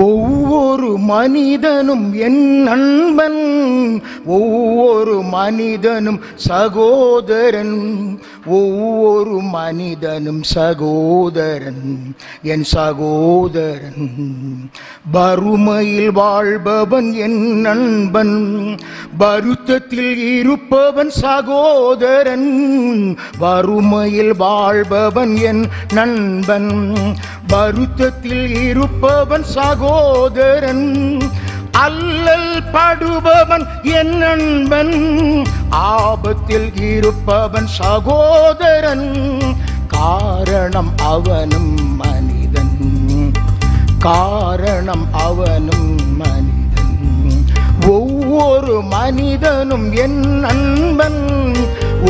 ஒவ்வொரு மனிதனும் என் நண்பன், ஒவ்வொரு மனிதனும் சகோதரன், ஒவ்வொரு மனிதனும் சகோதரன், என் சகோதரன். வறுமையில் வாழ்பவன் என் நண்பன், வருத்தத்தில் இருப்பவன் சகோதரன். வறுமையில் வாழ்பவன் என் நண்பன், வருத்தத்தில் இருப்பவன் சகோதரன். அல்லல் படுபவன் என் நண்பன், ஆபத்தில் இருப்பவன் சகோதரன். காரணம் அவனும் மனிதன், காரணம் அவனும் மனிதன். ஒவ்வொரு மனிதனும் என் நண்பன்,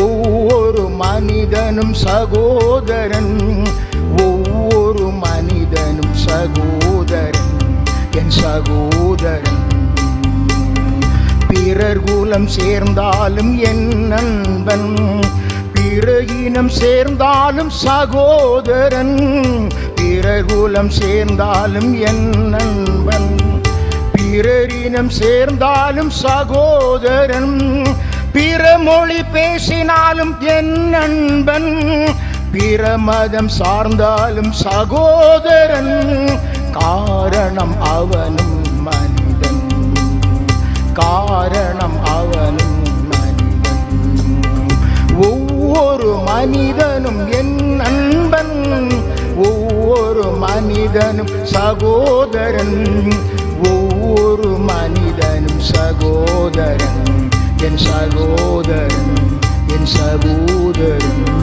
ஒவ்வொரு மனிதனும் சகோதரன். ஒவ்வொரு மனிதனும் சகோதரன், என் சகோதரன். பிறர் குலம் சேர்ந்தாலும் என் நண்பன், பிற இனம் சேர்ந்தாலும் சகோதரன். பிறர் குலம் சேர்ந்தாலும் என் நண்பன், பிறர் இனம் சேர்ந்தாலும் சகோதரன். பிற மொழி பேசினாலும் என் நண்பன், பிற மதம் சார்ந்தாலும் சகோதரன். காரணம் அவனும் மனிதன், காரணம் அவனும் மனிதன். ஒவ்வொரு மனிதனும் என் நண்பன், ஒவ்வொரு மனிதனும் சகோதரன். ஒவ்வொரு மனிதனும் சகோதரன், என் சகோதரன், என் சகோதரன்.